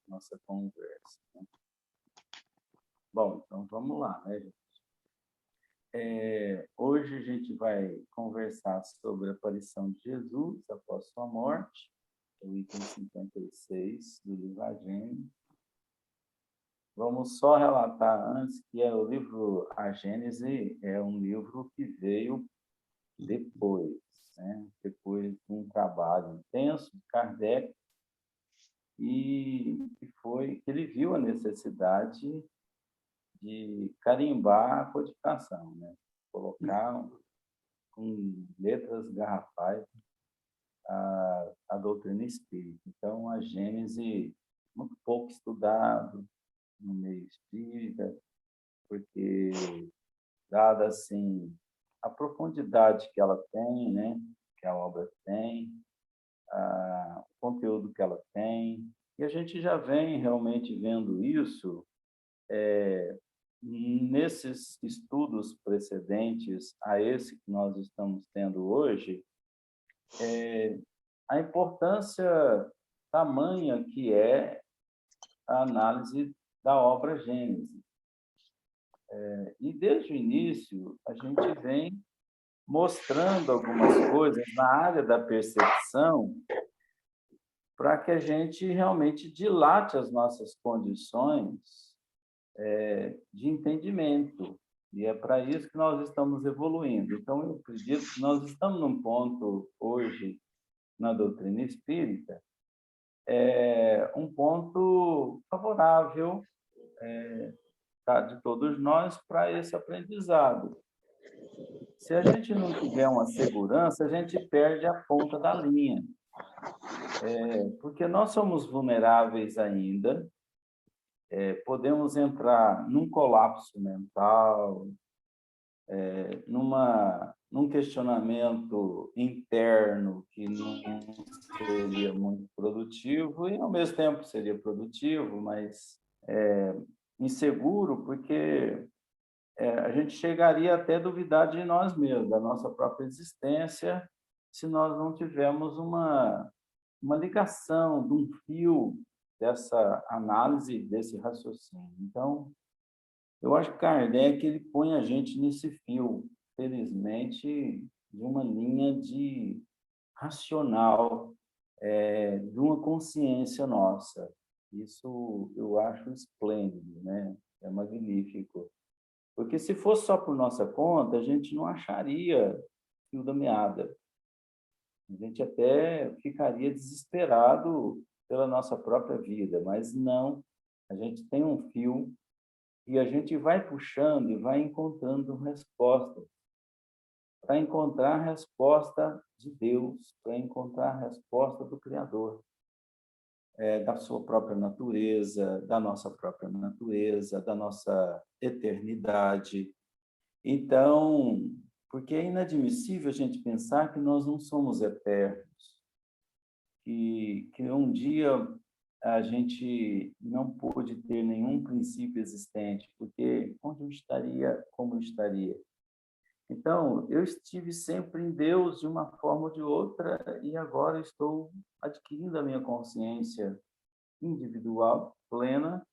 nossa conversa, né? Bom, então vamos lá, né, gente? Hoje a gente vai conversar sobre a aparição de Jesus após sua morte, o item 56 do livro A Gênesis. Vamos só relatar antes que o livro A Gênese é um livro que veio depois, né? Depois de um trabalho intenso de Kardec, e ele viu a necessidade de carimbar a codificação, né? Colocar com letras garrafais a doutrina espírita. Então, a Gênese, muito pouco estudado no meio espírita, porque, dada assim, a profundidade que ela tem, né? Que a obra tem, o conteúdo que ela tem, e a gente já vem realmente vendo isso nesses estudos precedentes a esse que nós estamos tendo hoje, a importância tamanha que é a análise da obra Gênesis. E desde o início, a gente vem mostrando algumas coisas na área da percepção para que a gente realmente dilate as nossas condições de entendimento. E é para isso que nós estamos evoluindo. Então, eu acredito que nós estamos num ponto hoje na doutrina espírita, um ponto favorável de todos nós para esse aprendizado. Se a gente não tiver uma segurança, a gente perde a ponta da linha, porque nós somos vulneráveis ainda, podemos entrar num colapso mental, num questionamento interno que não seria muito produtivo e, ao mesmo tempo, seria produtivo, mas inseguro, porque a gente chegaria até a duvidar de nós mesmos, da nossa própria existência, se nós não tivermos uma ligação de um fio dessa análise, desse raciocínio. Então, eu acho que Kardec ele põe a gente nesse fio, felizmente, de uma linha de racional, de uma consciência nossa. Isso eu acho esplêndido, né? É magnífico. Porque se fosse só por nossa conta, a gente não acharia fio da meada. A gente até ficaria desesperado pela nossa própria vida, mas não. A gente tem um fio e a gente vai puxando e vai encontrando respostas. Para encontrar a resposta de Deus, para encontrar a resposta do Criador, da sua própria natureza, da nossa própria natureza, da nossa eternidade. Então, porque é inadmissível a gente pensar que nós não somos eternos, que um dia a gente não pôde ter nenhum princípio existente, porque onde eu estaria, como eu estaria? Então, eu estive sempre em Deus de uma forma ou de outra, e agora estou adquirindo a minha consciência individual, plena,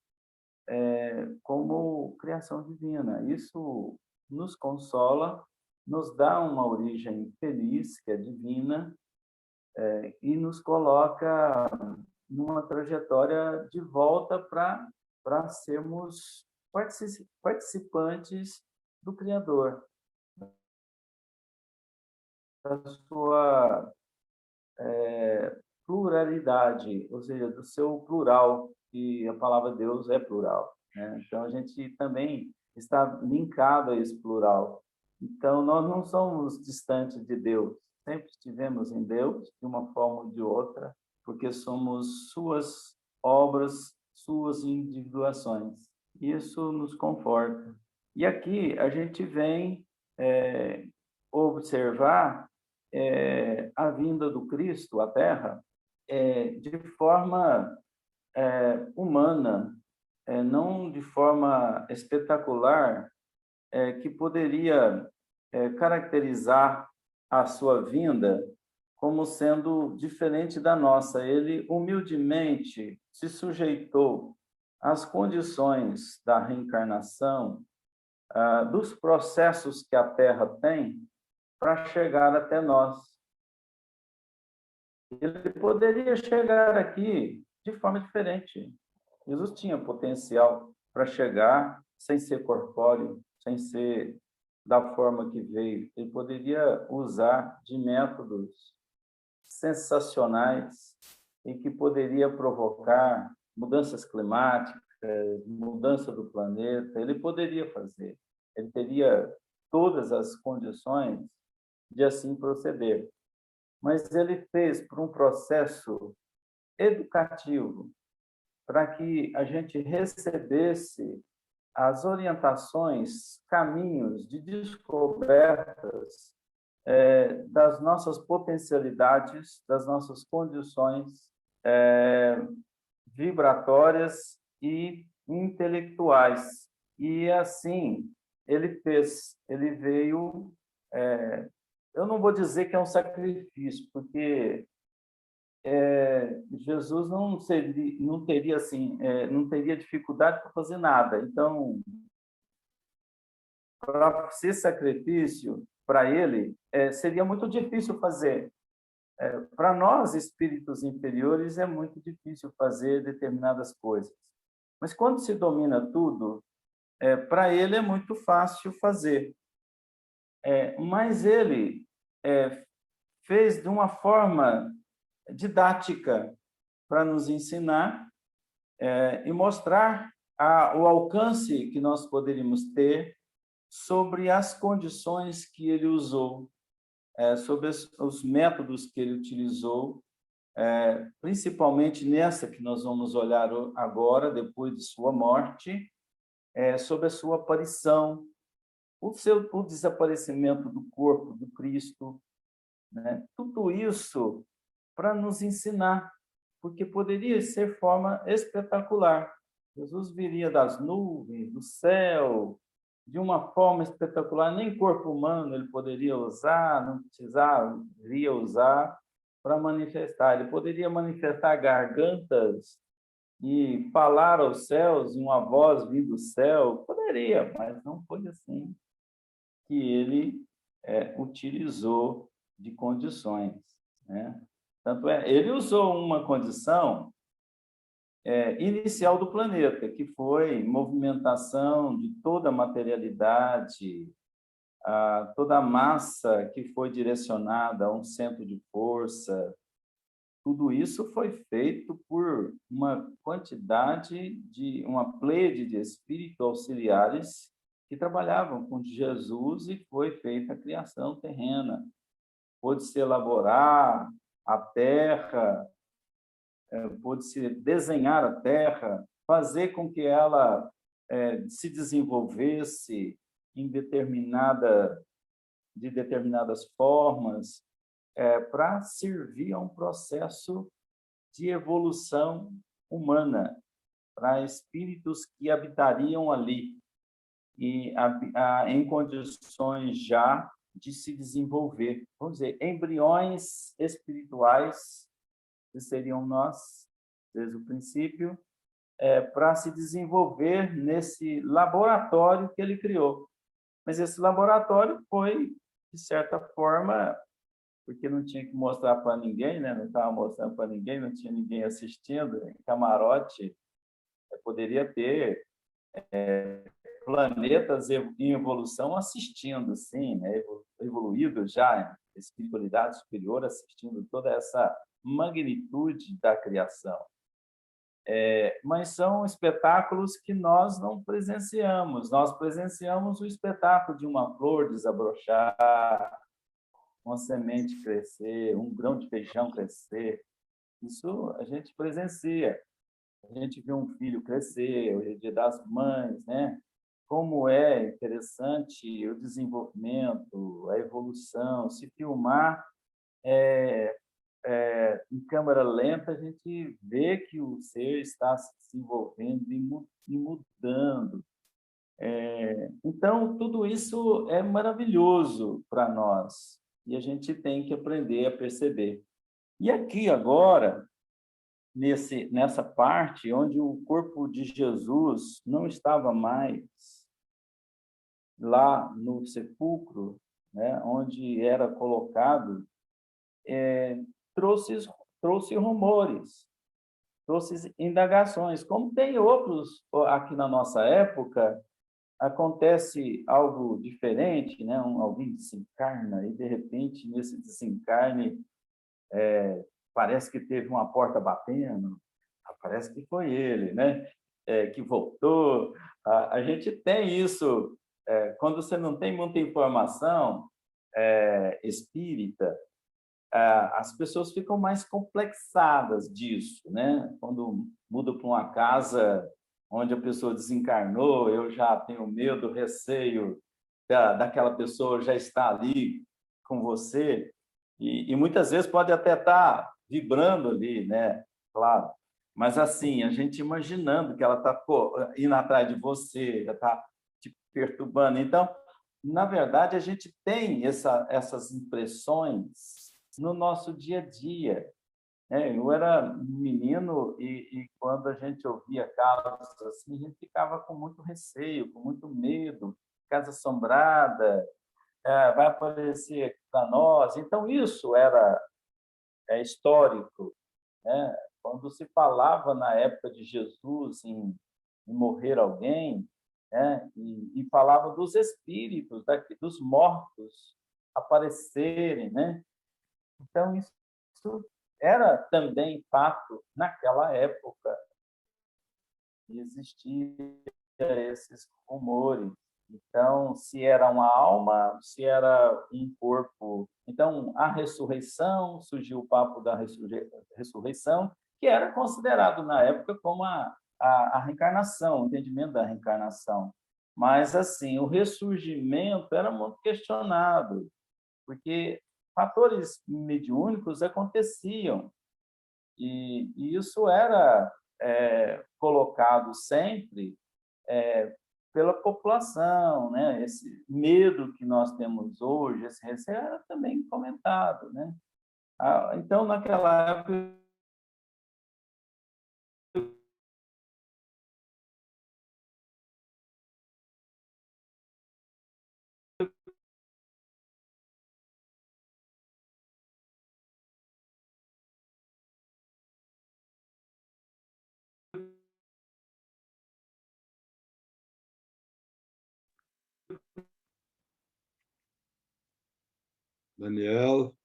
como criação divina. Isso nos consola, nos dá uma origem feliz, que é divina, e nos coloca numa trajetória de volta para sermos participantes do Criador, da sua pluralidade, ou seja, do seu plural, e a palavra Deus é plural, né? Então, a gente também está linkado a esse plural. Então, nós não somos distantes de Deus, sempre estivemos em Deus, de uma forma ou de outra, porque somos suas obras, suas individuações. Isso nos conforta. E aqui a gente vem observar a vinda do Cristo à Terra de forma humana, não de forma espetacular, que poderia caracterizar a sua vinda como sendo diferente da nossa. Ele humildemente se sujeitou às condições da reencarnação, dos processos que a Terra tem para chegar até nós. Ele poderia chegar aqui de forma diferente. Jesus tinha potencial para chegar sem ser corpóreo, sem ser da forma que veio. Ele poderia usar de métodos sensacionais e que poderia provocar mudanças climáticas, mudança do planeta. Ele poderia fazer. Ele teria todas as condições de assim proceder. Mas ele fez por um processo educativo, para que a gente recebesse as orientações, caminhos de descobertas das nossas potencialidades, das nossas condições vibratórias e intelectuais. E assim ele fez, ele veio. Eu não vou dizer que é um sacrifício, porque Jesus não teria assim, não teria dificuldade para fazer nada. Então, para ser sacrifício para ele, seria muito difícil fazer. Para nós, espíritos inferiores, é muito difícil fazer determinadas coisas. Mas quando se domina tudo, para ele é muito fácil fazer. Mas ele fez de uma forma didática para nos ensinar e mostrar o alcance que nós poderíamos ter sobre as condições que ele usou, sobre os métodos que ele utilizou, principalmente nessa que nós vamos olhar agora, depois de sua morte, sobre a sua aparição, o desaparecimento do corpo do Cristo, né? Tudo isso para nos ensinar, porque poderia ser forma espetacular. Jesus viria das nuvens, do céu, de uma forma espetacular, nem corpo humano ele poderia usar, não precisaria usar para manifestar. Ele poderia manifestar gargantas e falar aos céus em uma voz vindo do céu, poderia, mas não foi assim que ele utilizou de condições, né? Tanto ele usou uma condição inicial do planeta, que foi movimentação de toda a materialidade, toda a massa que foi direcionada a um centro de força. Tudo isso foi feito por uma pleiade de espíritos auxiliares que trabalhavam com Jesus, e foi feita a criação terrena. Pôde-se elaborar a terra, pôde-se desenhar a terra, fazer com que ela se desenvolvesse de determinadas formas, para servir a um processo de evolução humana, para espíritos que habitariam ali e em condições já de se desenvolver. Vamos dizer, embriões espirituais, que seriam nós, desde o princípio, para se desenvolver nesse laboratório que ele criou. Mas esse laboratório foi, de certa forma, porque não tinha que mostrar para ninguém, né? Não estava mostrando para ninguém, não tinha ninguém assistindo, em camarote, poderia ter planetas em evolução assistindo, sim, né? Evoluído já, espiritualidade superior assistindo toda essa magnitude da criação. Mas são espetáculos que nós não presenciamos. Nós presenciamos o espetáculo de uma flor desabrochar, uma semente crescer, um grão de feijão crescer. Isso a gente presencia. A gente vê um filho crescer, hoje é Dia das Mães, né? Como é interessante o desenvolvimento, a evolução. Se filmar em câmera lenta, a gente vê que o ser está se desenvolvendo e mudando. Então, tudo isso é maravilhoso para nós. e a gente tem que aprender a perceber. E aqui agora, nessa parte onde o corpo de Jesus não estava mais lá no sepulcro, né, onde era colocado, trouxe, trouxe rumores, trouxe indagações. Como tem outros aqui na nossa época, acontece algo diferente, né? Alguém desencarna e, de repente, nesse desencarne, parece que teve uma porta batendo, parece que foi ele, né? Que voltou. A gente tem isso, quando você não tem muita informação espírita, as pessoas ficam mais complexadas disso, né? Quando muda para uma casa onde a pessoa desencarnou, eu já tenho medo, receio daquela pessoa já estar ali com você, e muitas vezes pode até estar vibrando ali, né? Claro. Mas assim, a gente imaginando que ela está indo atrás de você, já está te perturbando. Então, na verdade, a gente tem essas impressões no nosso dia a dia. Eu era menino e quando a gente ouvia casos assim, a gente ficava com muito receio, com muito medo, casa assombrada, vai aparecer para nós. Então, isso era histórico, né? Quando se falava na época de Jesus em morrer alguém, né? E falava dos espíritos, dos mortos aparecerem, né? Então, isso era também fato naquela época, e existiam esses rumores. Então, se era uma alma, se era um corpo. Então, a ressurreição, surgiu o papo da ressurreição, que era considerado na época como a reencarnação, o entendimento da reencarnação. Mas, assim, o ressurgimento era muito questionado, porque fatores mediúnicos aconteciam, e isso era colocado sempre pela população, né? Esse medo que nós temos hoje, esse receio era também comentado, né? Então, naquela época, Daniel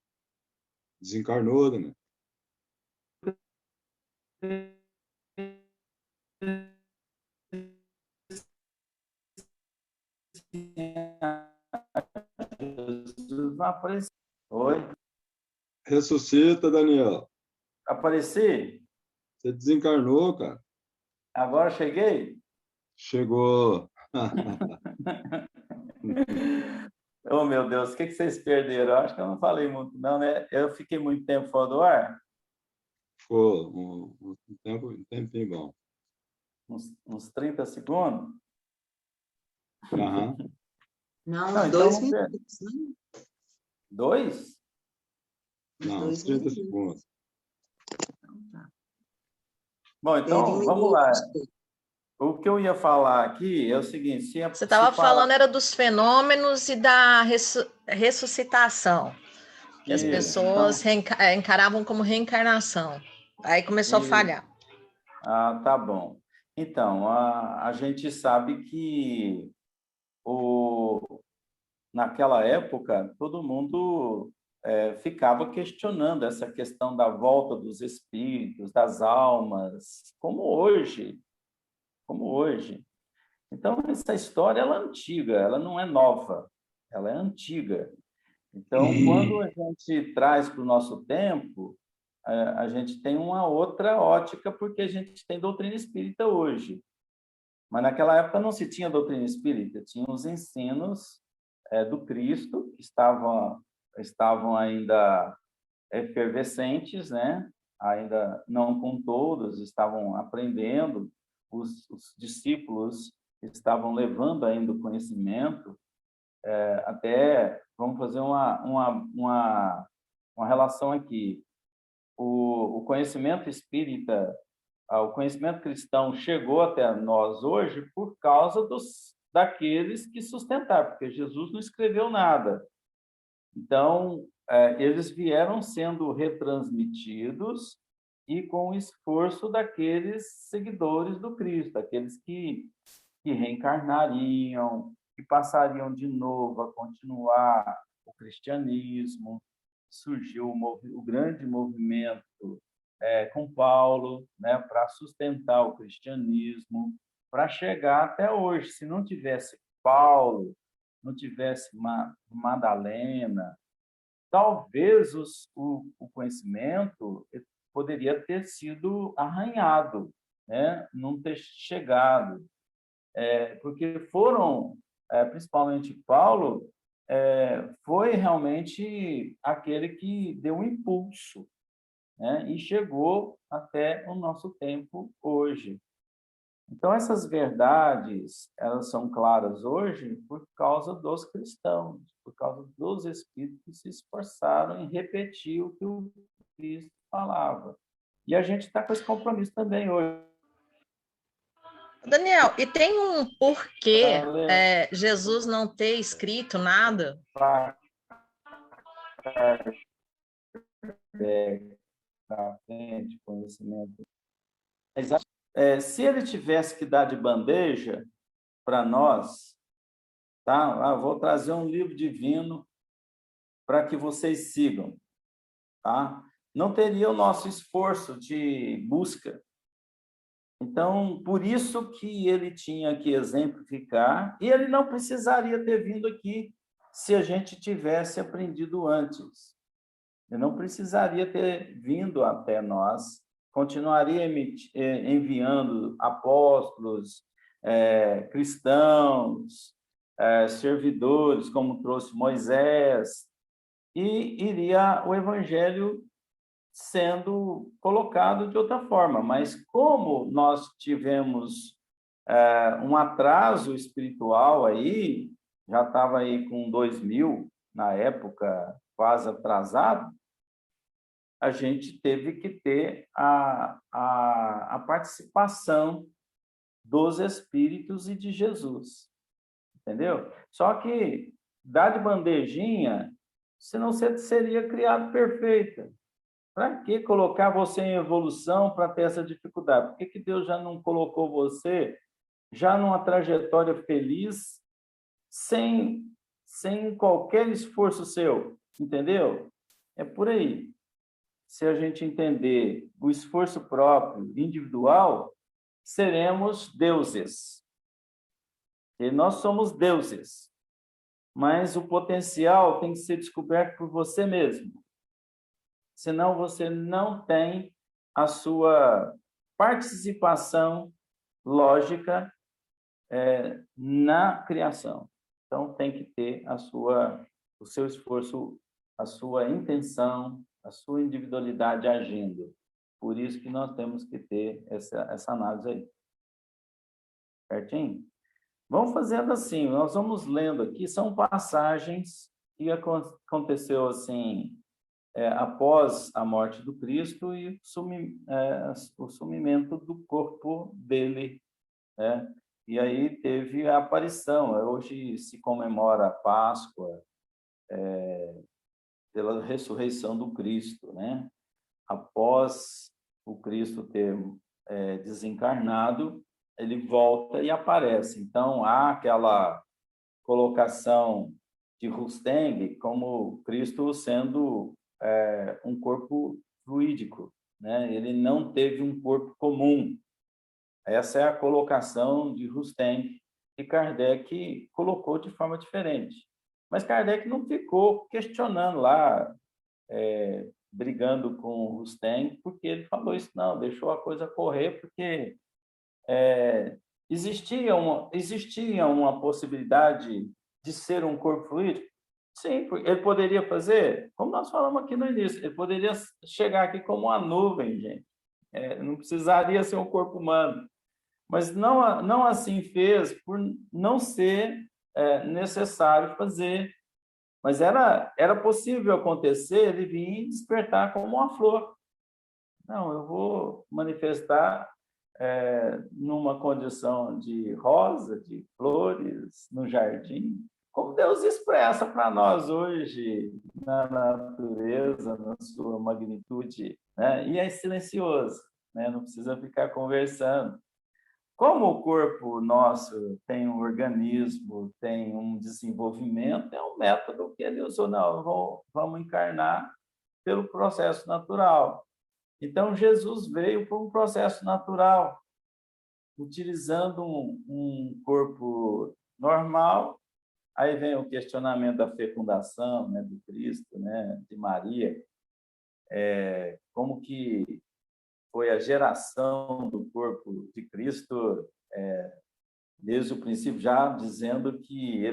desencarnou, Daniel. Jesus não apareceu. Oi? Ressuscita, Daniel. Apareci? Você desencarnou, cara. Agora cheguei? Chegou. Oh, meu Deus, o que vocês perderam? Eu acho que eu não falei muito, não, né? Eu fiquei muito tempo fora do ar? Ficou um tempinho bom. Uns 30 segundos? Aham. Não, Não, uns então 2 não per... minutos, né? 2? Uns Não, uns 2 30 minutos. segundos. Então, tá. Bom, Teve então 1 vamos minuto. lá. O que eu ia falar aqui é o seguinte: Você se estava fala falando era dos fenômenos e da ressuscitação, que as isso, pessoas então, encaravam como reencarnação. Aí começou a isso. falhar. Tá bom. Então, a gente sabe que naquela época todo mundo ficava questionando essa questão da volta dos espíritos, das almas, como hoje, como hoje. Então, essa história ela é antiga, ela não é nova, ela é antiga. Então, quando a gente traz para o nosso tempo, a gente tem uma outra ótica, porque a gente tem doutrina espírita hoje. Mas naquela época não se tinha doutrina espírita, tinha os ensinos do Cristo, que estavam ainda efervescentes, né? Ainda não com todos, estavam aprendendo, os discípulos estavam levando ainda o conhecimento, Até vamos fazer uma relação aqui. O conhecimento espírita, o conhecimento cristão chegou até nós hoje por causa daqueles que sustentaram, porque Jesus não escreveu nada. Então, eles vieram sendo retransmitidos e com o esforço daqueles seguidores do Cristo, aqueles que reencarnariam, que passariam de novo a continuar o cristianismo. Surgiu o grande movimento com Paulo, né, para sustentar o cristianismo, para chegar até hoje. Se não tivesse Paulo, não tivesse Madalena, talvez o conhecimento poderia ter sido arranhado, né, não ter chegado. Porque foram, principalmente Paulo, foi realmente aquele que deu um impulso, né, e chegou até o nosso tempo hoje. Então, essas verdades, elas são claras hoje por causa dos cristãos, por causa dos espíritos que se esforçaram em repetir o que o Cristo falava. E a gente está com esse compromisso também hoje. Daniel, e tem um porquê Jesus não ter escrito nada? Da frente, conhecimento. Se ele tivesse que dar de bandeja para nós, tá? Vou trazer um livro divino para que vocês sigam, tá? Não teria o nosso esforço de busca. Então, por isso que ele tinha que exemplificar, e ele não precisaria ter vindo aqui se a gente tivesse aprendido antes. Ele não precisaria ter vindo até nós, continuaria enviando apóstolos, cristãos, servidores, como trouxe Moisés, e iria o evangelho sendo colocado de outra forma. Mas como nós tivemos um atraso espiritual aí, já estava aí com 2000, na época, quase atrasado, a gente teve que ter a participação dos Espíritos e de Jesus, entendeu? Só que, dar de bandejinha, senão você seria criado perfeita. Para que colocar você em evolução para ter essa dificuldade? Por que Deus já não colocou você já numa trajetória feliz, sem qualquer esforço seu? Entendeu? É por aí. Se a gente entender o esforço próprio, individual, seremos deuses. E nós somos deuses. Mas o potencial tem que ser descoberto por você mesmo. Senão você não tem a sua participação lógica na criação. Então, tem que ter o seu esforço, a sua intenção, a sua individualidade agindo. Por isso que nós temos que ter essa análise aí. Certinho? Vamos fazendo assim, nós vamos lendo aqui, são passagens que aconteceu assim, após a morte do Cristo e o sumimento do corpo dele, né? E aí teve a aparição. Hoje se comemora a Páscoa, pela ressurreição do Cristo, né? Após o Cristo ter desencarnado, ele volta e aparece. Então, há aquela colocação de Rusteng como Cristo sendo um corpo fluídico, né? Ele não teve um corpo comum. Essa é a colocação de Rusteng, que Kardec colocou de forma diferente. Mas Kardec não ficou questionando lá, brigando com o Rusteng, porque ele falou isso, não, deixou a coisa correr, porque existia uma possibilidade de ser um corpo fluídico? Sim, ele poderia fazer, como nós falamos aqui no início, ele poderia chegar aqui como uma nuvem, gente. Não precisaria ser um corpo humano. Mas não assim fez por não ser necessário fazer. Mas era possível acontecer, ele vir despertar como uma flor. Não, eu vou manifestar numa condição de rosa, de flores, no jardim, como Deus expressa para nós hoje, na natureza, na sua magnitude, né? E é silencioso, né? Não precisa ficar conversando. Como o corpo nosso tem um organismo, tem um desenvolvimento, é um método que ele usou. Não, vamos encarnar pelo processo natural. Então, Jesus veio por um processo natural, utilizando um corpo normal. Aí vem o questionamento da fecundação, né, do Cristo, né, de Maria, como que foi a geração do corpo de Cristo, desde o princípio, já dizendo que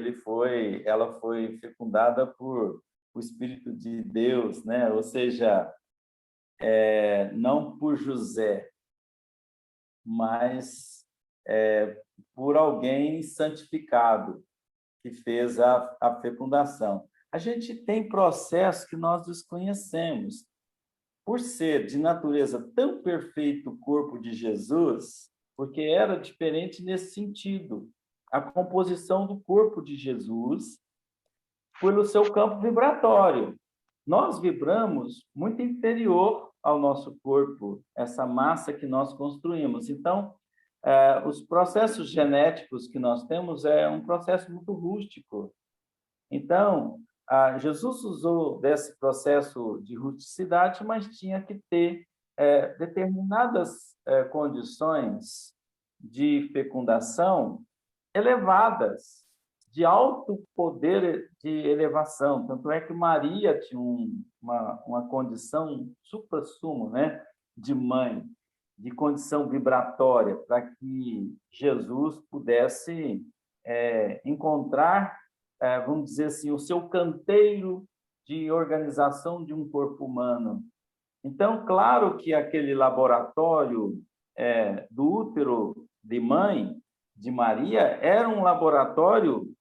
ela foi fecundada por o Espírito de Deus, né? Ou seja, não por José, mas por alguém santificado que fez a fecundação. A gente tem processos que nós desconhecemos. Por ser de natureza tão perfeito o corpo de Jesus, porque era diferente nesse sentido, a composição do corpo de Jesus pelo seu campo vibratório. Nós vibramos muito inferior ao nosso corpo, essa massa que nós construímos. Então, os processos genéticos que nós temos é um processo muito rústico. Então, Jesus usou desse processo de rusticidade, mas tinha que ter determinadas condições de fecundação elevadas, de alto poder de elevação. Tanto é que Maria tinha uma condição supra-sumo, né, de mãe, de condição vibratória, para que Jesus pudesse encontrar, vamos dizer assim, o seu canteiro de organização de um corpo humano. Então, claro que aquele laboratório do útero de mãe de Maria era um laboratório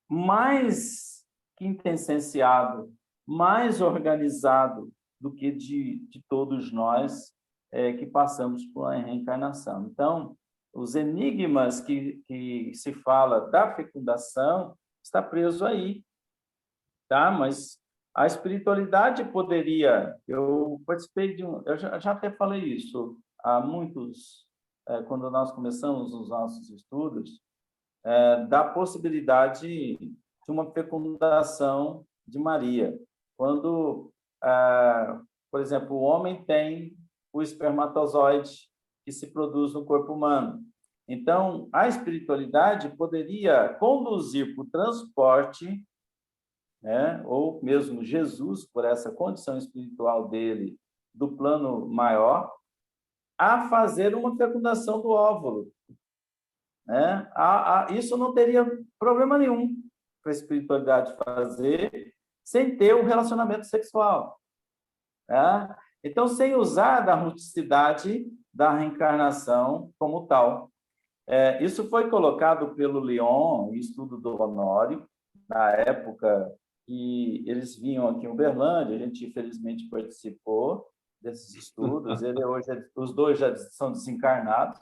mais quintessenciado, mais organizado do que de todos nós que passamos por uma reencarnação. Então, os enigmas que se fala da fecundação está preso aí, tá? Mas a espiritualidade poderia... Eu participei eu já até falei isso há muitos... quando nós começamos os nossos estudos, da possibilidade de uma fecundação de Maria. Quando, por exemplo, o homem tem o espermatozoide que se produz no corpo humano. Então, a espiritualidade poderia conduzir para o transporte, né, ou mesmo Jesus, por essa condição espiritual dele, do plano maior, a fazer uma fecundação do óvulo. Né? Isso não teria problema nenhum para a espiritualidade fazer sem ter um relacionamento sexual. Né? Então, sem usar da rusticidade da reencarnação como tal. Isso foi colocado pelo Leon, em estudo do Honório, na época que eles vinham aqui em Uberlândia, a gente infelizmente participou desses estudos, os dois já são desencarnados,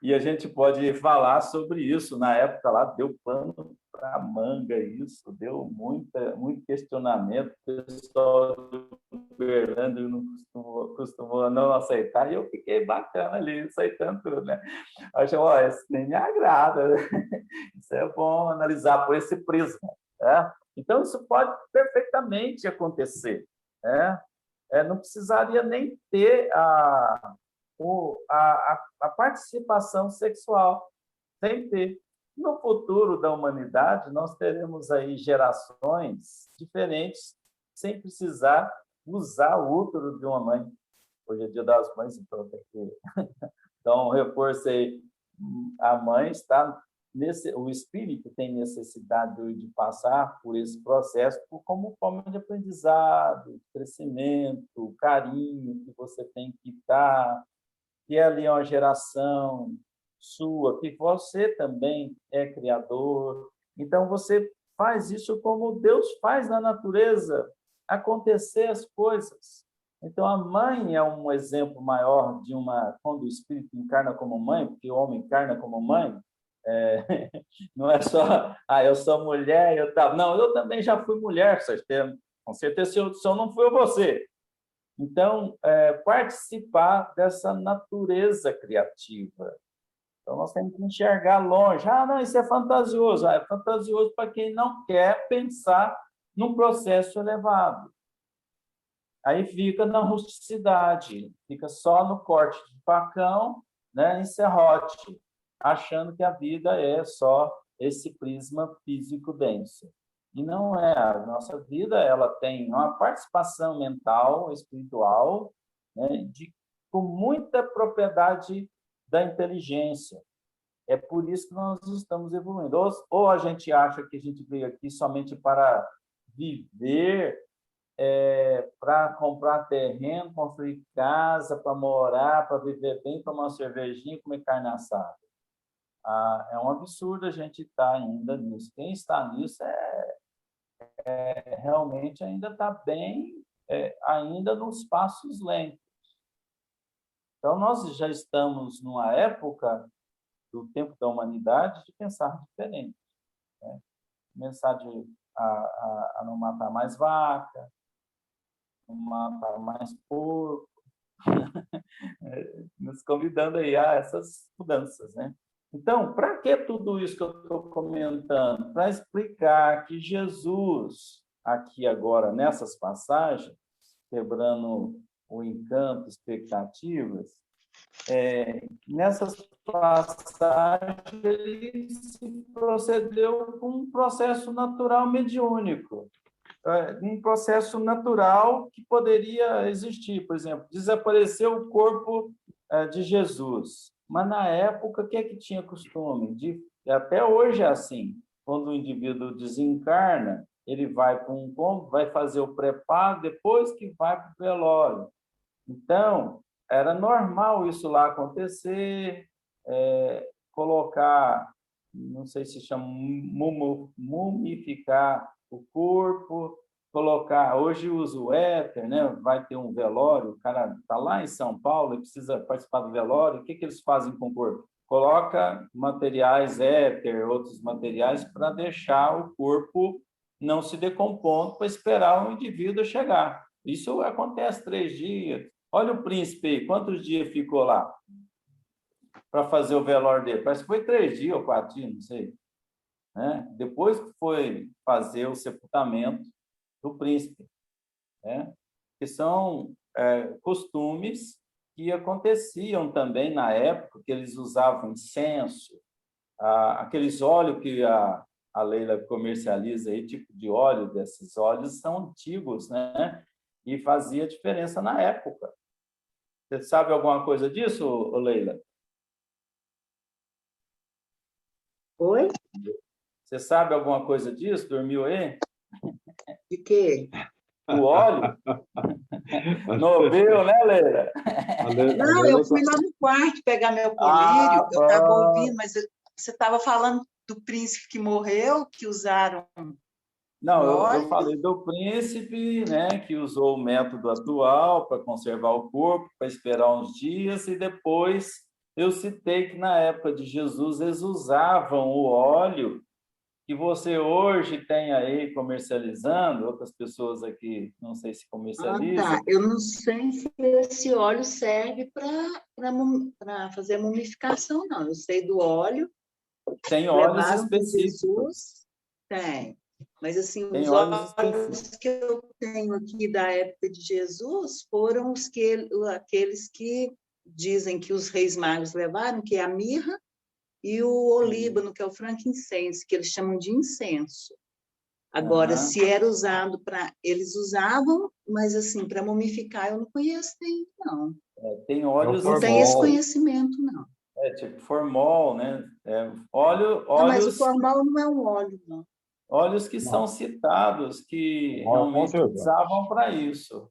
e a gente pode falar sobre isso. Na época lá deu pano para manga isso, deu muito questionamento, o pessoal do Uberlândia não costumou não aceitar, e eu fiquei bacana ali, aceitando tudo, né? Eu achei, isso nem me agrada, isso é bom analisar por esse prisma, né? Então, isso pode perfeitamente acontecer, né? Não precisaria nem ter a participação sexual, sem ter. No futuro da humanidade, nós teremos aí gerações diferentes, sem precisar usar o útero de uma mãe. Hoje é Dia das Mães, então tem que dar um reforço aí. A mãe está o espírito tem necessidade de passar por esse processo como forma de aprendizado, carinho que você tem que dar, que é ali uma geração sua, que você também é criador. Então, você faz isso como Deus faz na natureza, acontecer as coisas. Então, a mãe é um exemplo maior de quando o espírito encarna como mãe, porque o homem encarna como mãe, não é só, eu sou mulher, eu tal. Não, eu também já fui mulher, com certeza, se eu não fui você. Então, participar dessa natureza criativa. Então, nós temos que enxergar longe. Não, isso é fantasioso. É fantasioso para quem não quer pensar num processo elevado. Aí fica na rusticidade, fica só no corte de facão, né, em serrote, achando que a vida é só esse prisma físico denso. E não é. A nossa vida ela tem uma participação mental, espiritual, né, com muita propriedade da inteligência. É por isso que nós estamos evoluindo. Ou a gente acha que a gente veio aqui somente para viver, para comprar terreno, construir casa, para morar, para viver bem, tomar uma cervejinha e comer carne assada. É um absurdo a gente estar ainda nisso. Quem está nisso realmente ainda está bem, ainda nos passos lentos. Então, nós já estamos numa época do tempo da humanidade de pensar diferente, né? Começar a não matar mais vaca, não matar mais porco, nos convidando aí a essas mudanças, né? Então, para que tudo isso que eu estou comentando? Para explicar que Jesus, aqui agora, nessas passagens, quebrando o encanto, expectativas, nessas passagens ele se procedeu com um processo natural mediúnico, um processo natural que poderia existir. Por exemplo, desapareceu o corpo de Jesus, mas na época o que é que tinha costume? Até hoje é assim, quando o indivíduo desencarna, ele vai para um cômodo, vai fazer o preparo, depois que vai para o velório. Então, era normal isso lá acontecer, colocar, não sei se chama mumificar o corpo, colocar, hoje usa o éter, né? Vai ter um velório, o cara está lá em São Paulo e precisa participar do velório, o que eles fazem com o corpo? Coloca materiais éter, outros materiais, para deixar o corpo não se decompondo, para esperar o indivíduo chegar. Isso acontece 3 dias. Olha o príncipe aí, quantos dias ficou lá para fazer o velório dele? Parece que foi 3 dias ou 4 dias, não sei. Né? Depois que foi fazer o sepultamento do príncipe, né? Que são costumes que aconteciam também na época, que eles usavam incenso, aqueles óleos que a Leila comercializa aí, tipo de óleo, desses óleos são antigos, né? E fazia diferença na época. Você sabe alguma coisa disso, Leila? Oi? Você sabe alguma coisa disso? Dormiu aí? De quê? Do óleo? Noveu, né, Leila? Não, eu fui lá no quarto pegar meu colírio, eu estava ouvindo, mas você estava falando do príncipe que morreu, que usaram... Não, eu falei do príncipe, né, que usou o método atual para conservar o corpo, para esperar uns dias, e depois eu citei que na época de Jesus eles usavam o óleo que você hoje tem aí comercializando, outras pessoas aqui, não sei se comercializam. Tá. Eu não sei se esse óleo serve para fazer a mumificação, não. Eu sei do óleo. Tem óleos específicos. Jesus, tem. Mas, assim, tem os óleos que eu tenho aqui da época de Jesus foram aqueles que dizem que os reis magos levaram, que é a mirra, e o olíbano, que é o frankincense, que eles chamam de incenso. Agora, se era usado para... Eles usavam, mas, assim, para mumificar, eu não conheço ainda, não. Tem óleos... Não tem esse conhecimento, não. Tipo formol, né? Óleos... Não, mas o formol não é um óleo, não. Óleos que são citados, que realmente usavam para isso.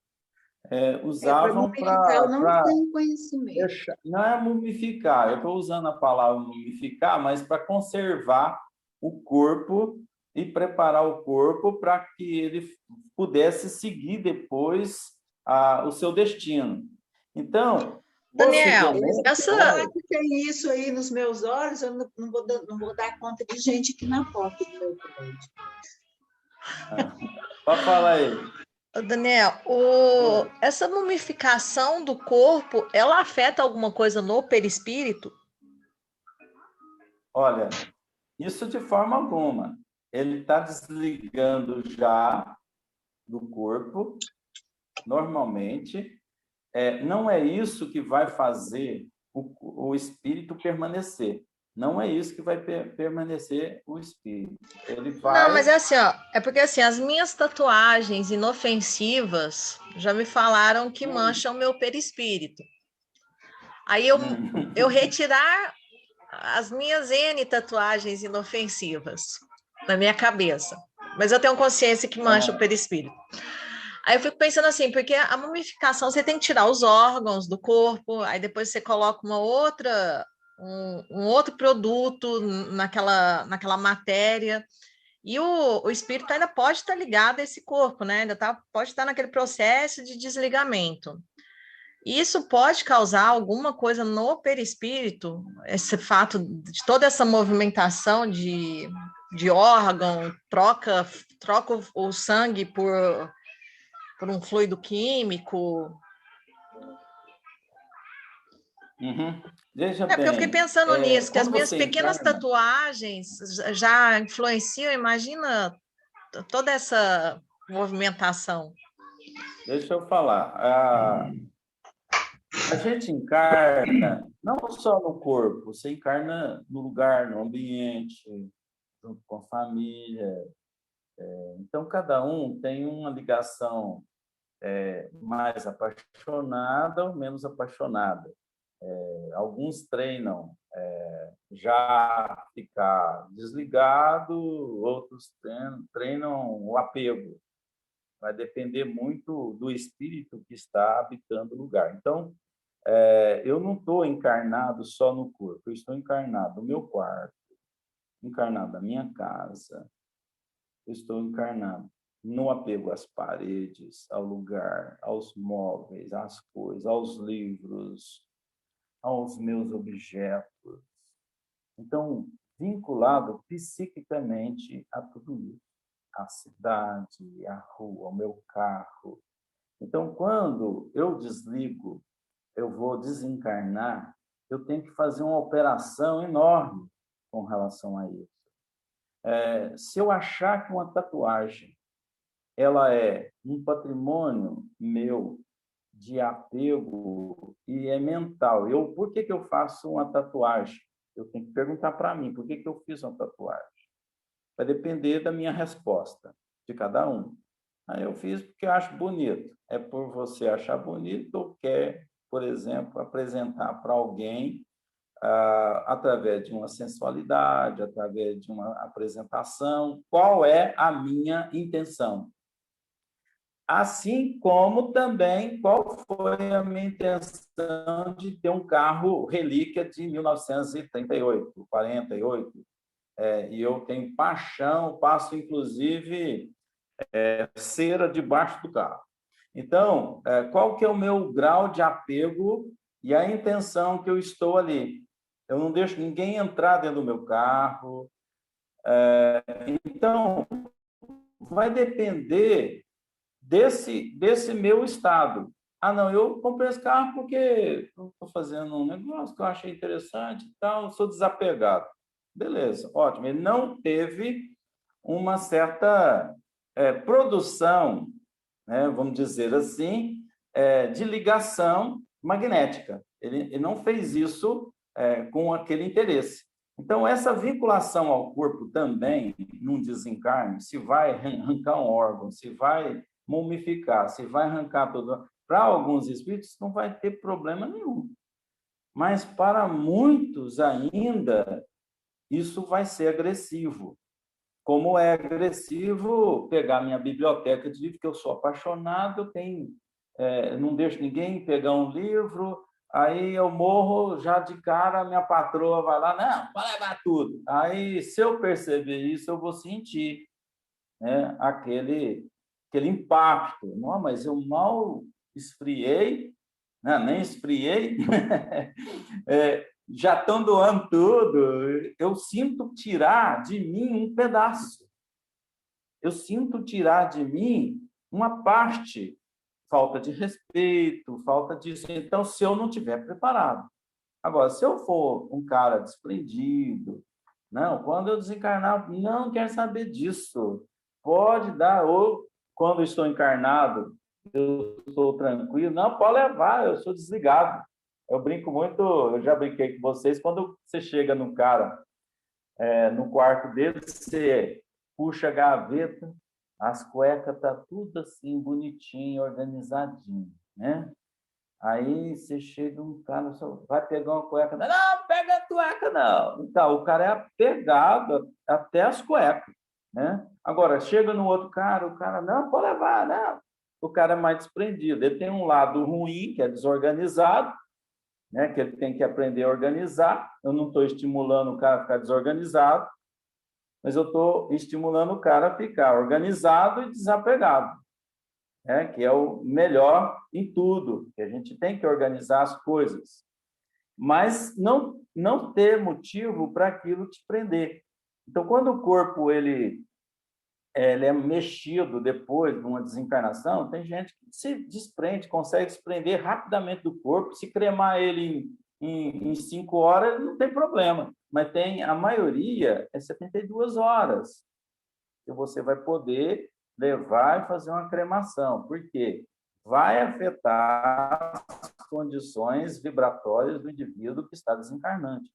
Para usavam mumificar, eu não para tenho conhecimento. não é mumificar, eu estou usando a palavra mumificar, mas para conservar o corpo e preparar o corpo para que ele pudesse seguir depois o seu destino. Então, Daniel, possivelmente... Será que tem isso aí nos meus olhos? Eu não vou dar conta de gente aqui na porta do meu prédio. Pode falar aí. Daniel, essa mumificação do corpo, ela afeta alguma coisa no perispírito? Olha, isso de forma alguma. Ele está desligando já do corpo, normalmente. Não é isso que vai fazer o espírito permanecer. Não é isso que vai permanecer o espírito. Ele vai... Não, mas é assim, ó, é porque assim, as minhas tatuagens inofensivas já me falaram que mancham meu perispírito. Aí eu retirar as minhas N tatuagens inofensivas na minha cabeça, mas eu tenho consciência que mancha o perispírito. Aí eu fico pensando assim, porque a mumificação você tem que tirar os órgãos do corpo, aí depois você coloca um outro produto naquela matéria, e o espírito ainda pode estar ligado a esse corpo, né? Pode estar naquele processo de desligamento. Isso pode causar alguma coisa no perispírito, esse fato de toda essa movimentação de órgão, troca o sangue por um fluido químico. Veja porque eu fiquei bem, pensando nisso, que as minhas você pequenas encarna... tatuagens já influenciam, imagina toda essa movimentação. Deixa eu falar. A gente encarna não só no corpo, você encarna no lugar, no ambiente, junto com a família. Então, cada um tem uma ligação mais apaixonada ou menos apaixonada. Alguns treinam já ficar desligado, outros treinam o apego. Vai depender muito do espírito que está habitando o lugar. Então, eu não estou encarnado só no corpo, eu estou encarnado no meu quarto, encarnado na minha casa, eu estou encarnado no apego às paredes, ao lugar, aos móveis, às coisas, aos livros, aos meus objetos. Então, vinculado psiquicamente a tudo isso, a cidade, a rua, o meu carro. Então, quando eu desligo, eu vou desencarnar, eu tenho que fazer uma operação enorme com relação a isso. Se eu achar que uma tatuagem ela é um patrimônio meu de apego e é mental, por que eu faço uma tatuagem? Eu tenho que perguntar para mim, por que eu fiz uma tatuagem? Vai depender da minha resposta, de cada um. Aí eu fiz porque eu acho bonito. É por você achar bonito ou quer, por exemplo, apresentar para alguém através de uma sensualidade, através de uma apresentação, qual é a minha intenção. Assim como também qual foi a minha intenção de ter um carro relíquia de 1938, 48, e eu tenho paixão, passo inclusive cera debaixo do carro. Então, qual que é o meu grau de apego e a intenção que eu estou ali? Eu não deixo ninguém entrar dentro do meu carro. Então, vai depender desse meu estado. Não, eu comprei esse carro porque estou fazendo um negócio que eu achei interessante e tal, sou desapegado. Beleza, ótimo. Ele não teve uma certa produção, né, vamos dizer assim, de ligação magnética. Ele não fez isso com aquele interesse. Então, essa vinculação ao corpo também, num desencarne, se vai arrancar um órgão, se vai mumificar, se vai arrancar tudo, para alguns espíritos não vai ter problema nenhum. Mas para muitos ainda, isso vai ser agressivo. Como é agressivo pegar minha biblioteca de livros, que eu sou apaixonado, eu tenho não deixo ninguém pegar um livro, aí eu morro já de cara, minha patroa vai lá, não, vai levar tudo. Aí, se eu perceber isso, eu vou sentir, né, aquele impacto. Não, mas eu mal esfriei, né, nem esfriei, já estão doando tudo. Eu sinto tirar de mim um pedaço. Eu sinto tirar de mim uma parte, falta de respeito, falta disso. Então, se eu não tiver preparado. Agora, se eu for um cara desprendido, não, quando eu desencarnar, não quero saber disso. Pode dar, ou quando eu estou encarnado, eu estou tranquilo, não, pode levar, eu sou desligado. Eu brinco muito, eu já brinquei com vocês, quando você chega no cara, no quarto dele, você puxa a gaveta, as cuecas tá tudo assim, bonitinho, organizadinho, né? Aí você chega um cara, vai pegar uma cueca, não, pega a cueca não. Então, o cara é apegado até as cuecas, né? Agora, chega no outro cara, o cara, não, pode levar, não. O cara é mais desprendido. Ele tem um lado ruim, que é desorganizado, né? Que ele tem que aprender a organizar. Eu não estou estimulando o cara a ficar desorganizado, mas eu estou estimulando o cara a ficar organizado e desapegado, né? Que é o melhor em tudo, que a gente tem que organizar as coisas, mas não ter motivo para aquilo te prender. Então, quando o corpo ele é mexido depois de uma desencarnação, tem gente que se desprende, consegue desprender rapidamente do corpo, se cremar ele em 5 horas, não tem problema, mas a maioria é 72 horas, que você vai poder levar e fazer uma cremação. Por quê? Vai afetar as condições vibratórias do indivíduo que está desencarnante.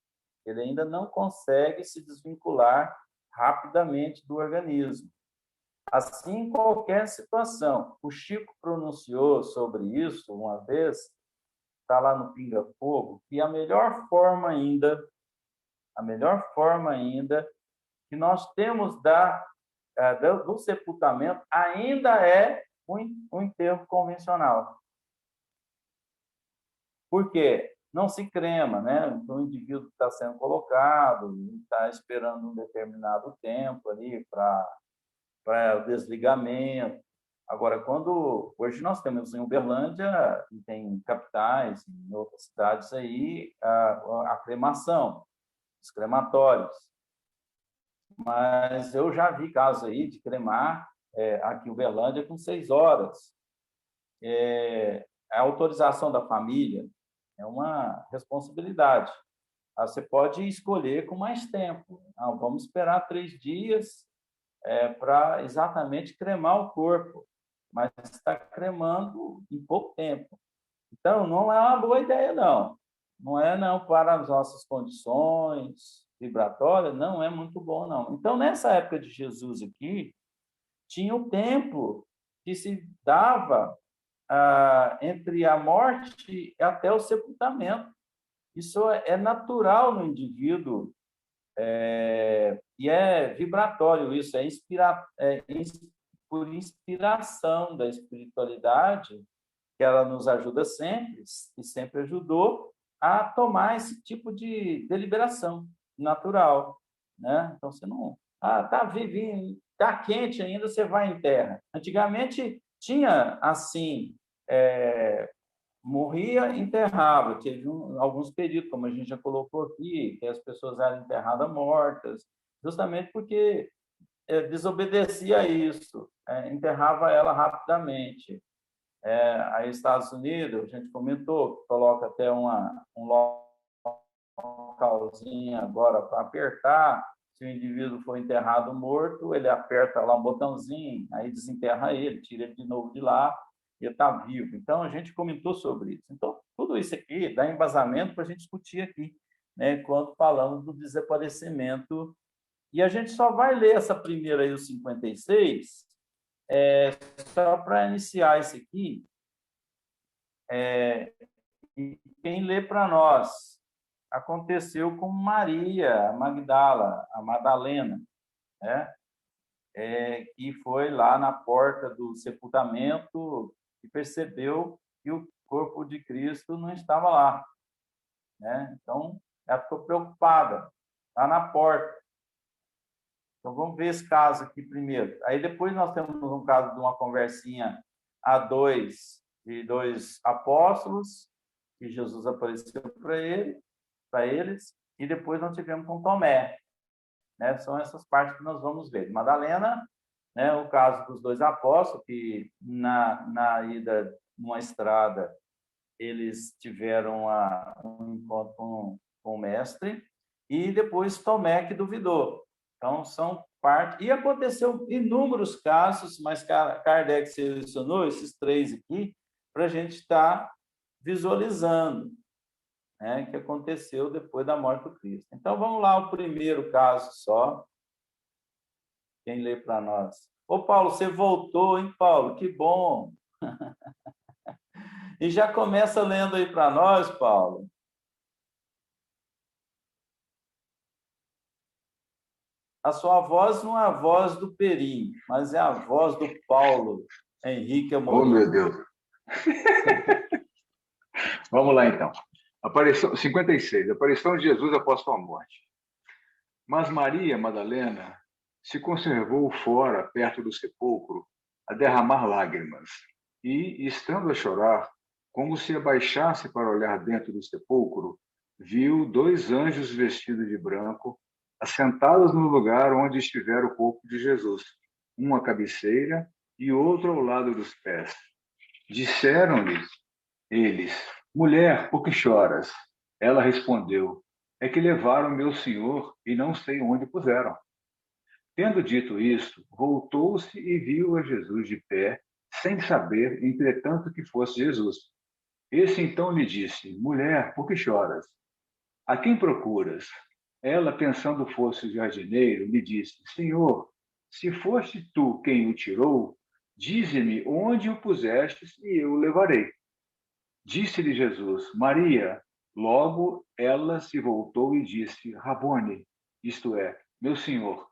Ele ainda não consegue se desvincular rapidamente do organismo. Assim, em qualquer situação. O Chico pronunciou sobre isso uma vez, está lá no Pinga Fogo, que a melhor forma ainda que nós temos do sepultamento ainda é um enterro convencional. Por quê? Não se crema, né? Então, o indivíduo está sendo colocado, está esperando um determinado tempo ali para o desligamento. Agora, hoje nós temos em Uberlândia, tem capitais, em outras cidades aí, a cremação, os crematórios. Mas eu já vi casos aí de cremar aqui em Uberlândia com 6 horas. A autorização da família é uma responsabilidade. Você pode escolher com mais tempo. Não, vamos esperar 3 dias para exatamente cremar o corpo, mas está cremando em pouco tempo. Então, não é uma boa ideia, não. Não é, não, para as nossas condições vibratórias, não é muito bom, não. Então, nessa época de Jesus aqui, tinha um tempo que se dava entre a morte até o sepultamento. Isso é natural no indivíduo, e é vibratório isso, por inspiração da espiritualidade, que ela nos ajuda sempre, e sempre ajudou, a tomar esse tipo de deliberação natural, né? Então, você não... tá vivinho, tá quente ainda, você vai em terra. Antigamente, tinha, assim, morria, enterrava. Teve alguns períodos, como a gente já colocou aqui, que as pessoas eram enterradas mortas, justamente porque desobedecia a isso, enterrava ela rapidamente. Aí, Estados Unidos, a gente comentou, coloca até um localzinho agora para apertar. Se o indivíduo for enterrado morto, ele aperta lá um botãozinho, aí desenterra ele, tira ele de novo de lá, e ele está vivo. Então, a gente comentou sobre isso. Então, tudo isso aqui dá embasamento para a gente discutir aqui, né, quando falamos do desaparecimento. E a gente só vai ler essa primeira aí, o 56, só para iniciar isso aqui. E quem lê para nós? Aconteceu com Maria, a Magdala, a Madalena, né? Que foi lá na porta do sepultamento e percebeu que o corpo de Cristo não estava lá, né? Então, ela ficou preocupada, está na porta. Então, vamos ver esse caso aqui primeiro. Aí, depois, nós temos um caso de uma conversinha a dois, de dois apóstolos, que Jesus apareceu para eles, e depois nós tivemos com Tomé, né? São essas partes que nós vamos ver. Madalena, né? O caso dos dois apóstolos, que na ida numa estrada, eles tiveram um encontro com o mestre, e depois Tomé, que duvidou. Então, são parte. E aconteceu inúmeros casos, mas Kardec selecionou esses 3 aqui para a gente estar visualizando, né, que aconteceu depois da morte do Cristo. Então, vamos lá, o primeiro caso só. Quem lê para nós? Ô, Paulo, você voltou, hein, Paulo? Que bom! E já começa lendo aí para nós, Paulo. A sua voz não é a voz do Perim, mas é a voz do Paulo Henrique Amorim. Oh, meu Deus. Vamos lá, então. Aparição, 56. Aparição de Jesus após sua morte. Mas Maria Madalena se conservou fora, perto do sepulcro, a derramar lágrimas. E, estando a chorar, como se abaixasse para olhar dentro do sepulcro, viu 2 anjos vestidos de branco, assentados no lugar onde estivera o corpo de Jesus, um à cabeceira e outro ao lado dos pés. Disseram-lhes eles: mulher, por que choras? Ela respondeu: é que levaram meu senhor e não sei onde puseram. Tendo dito isto, voltou-se e viu a Jesus de pé, sem saber, entretanto, que fosse Jesus. Esse então lhe disse: mulher, por que choras? A quem procuras? Ela, pensando fosse o jardineiro, lhe disse: Senhor, se foste tu quem o tirou, dize-me onde o pusestes e eu o levarei. Disse-lhe Jesus: Maria. Logo ela se voltou e disse: Rabone, isto é, meu Senhor.